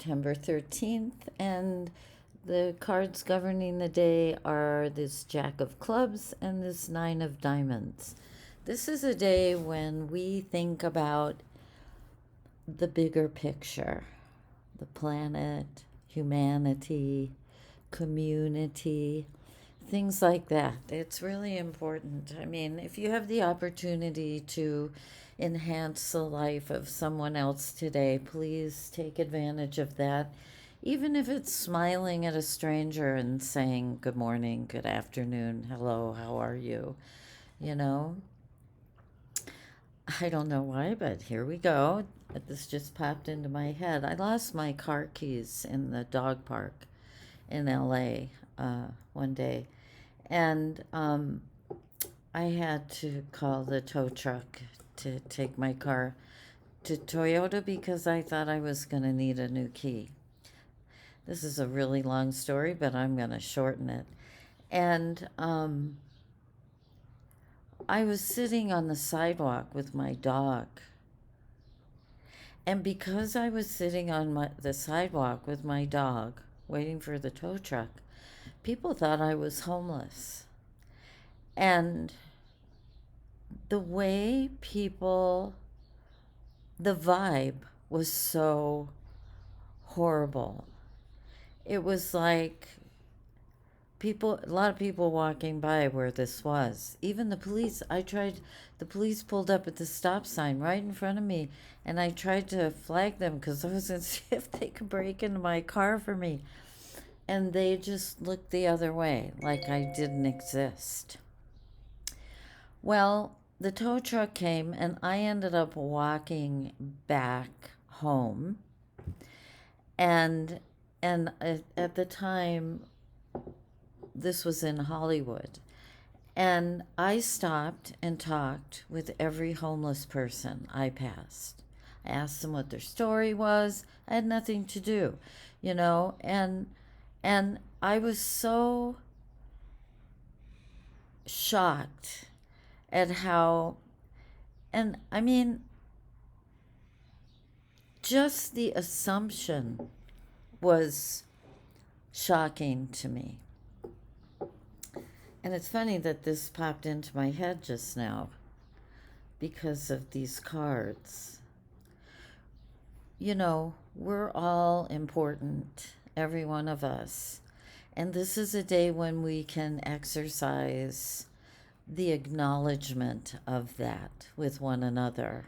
September 13th, and the cards governing the day are this Jack of Clubs and this Nine of Diamonds. This is a day when we think about the bigger picture, the planet, humanity, community, things like that. It's really important. I mean, if you have the opportunity to enhance the life of someone else today, please take advantage of that. Even if it's smiling at a stranger and saying good morning, good afternoon, hello, how are you? You know, I don't know why, but here we go. This just popped into my head. I lost my car keys in the dog park in LA one day, and I had to call the tow truck to take my car to Toyota because I thought I was going to need a new key. This is a really long story, but I'm going to shorten it. And I was sitting on the sidewalk with my dog. And because I was sitting on the sidewalk with my dog, waiting for the tow truck, people thought I was homeless. And the way the vibe was so horrible. It was like a lot of people walking by where this was. Even the police, the police pulled up at the stop sign right in front of me, and I tried to flag them because I was going to see if they could break into my car for me. And they just looked the other way, like I didn't exist. Well, the tow truck came, and I ended up walking back home. And at the time, this was in Hollywood. And I stopped and talked with every homeless person I passed. I asked them what their story was. I had nothing to do, and I was so shocked at how, and I mean, just the assumption was shocking to me. And it's funny that this popped into my head just now because of these cards. We're all important, every one of us. And this is a day when we can exercise the acknowledgement of that with one another.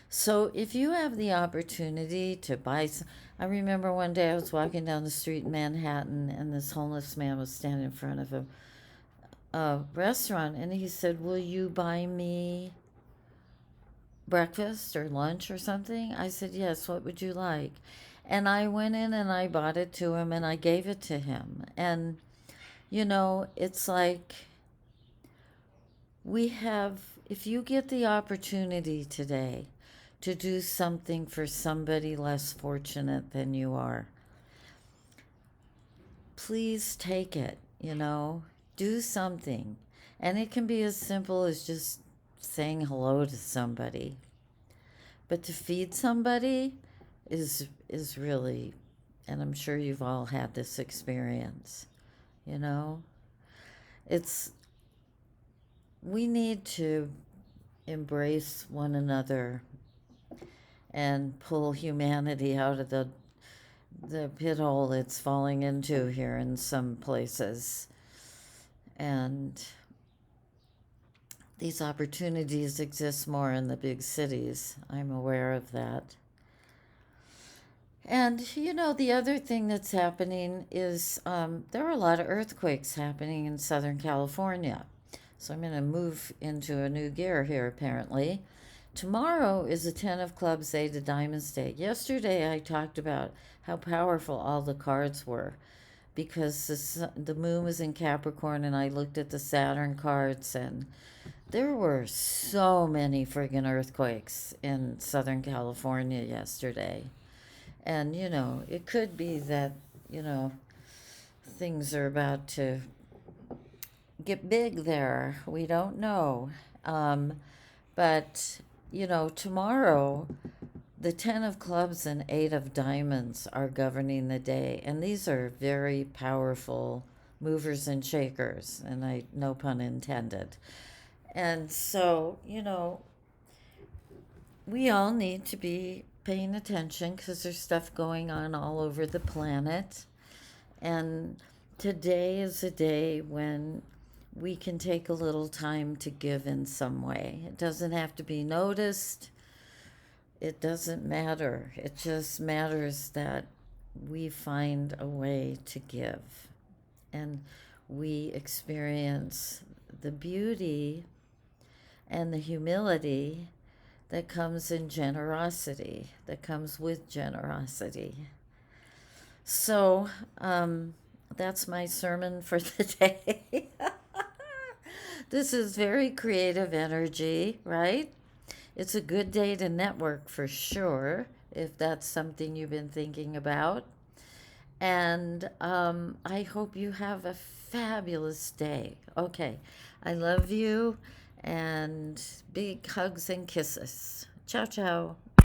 So if you have the opportunity to I remember one day I was walking down the street in Manhattan, and this homeless man was standing in front of a restaurant, and he said, "Will you buy me breakfast or lunch or something?" I said, "Yes, what would you like?" And I went in and I bought it to him and I gave it to him. And, it's like if you get the opportunity today to do something for somebody less fortunate than you are, please take it, do something. And it can be as simple as just saying hello to somebody. But to feed somebody is really, and I'm sure you've all had this experience, it's we need to embrace one another and pull humanity out of the pit hole it's falling into here in some places. And these opportunities exist more in the big cities. I'm aware of that. And, the other thing that's happening is there are a lot of earthquakes happening in Southern California. So I'm going to move into a new gear here, apparently. Tomorrow is a 10 of Clubs Eight of Diamonds Day. Yesterday I talked about how powerful all the cards were because the moon was in Capricorn, and I looked at the Saturn cards, and there were so many friggin' earthquakes in Southern California yesterday. And, it could be that, things are about to get big there. We don't know. But, tomorrow The 10 of clubs and 8 of diamonds are governing the day, and these are very powerful movers and shakers, and I no pun intended. And so, we all need to be paying attention because there's stuff going on all over the planet. And today is a day when we can take a little time to give in some way. It doesn't have to be noticed. It doesn't matter. It just matters that we find a way to give and we experience the beauty and the humility that comes in generosity, that comes with generosity. So, that's my sermon for the day. This is very creative energy, right? It's a good day to network for sure, if that's something you've been thinking about. And I hope you have a fabulous day. Okay, I love you, and big hugs and kisses. Ciao, ciao.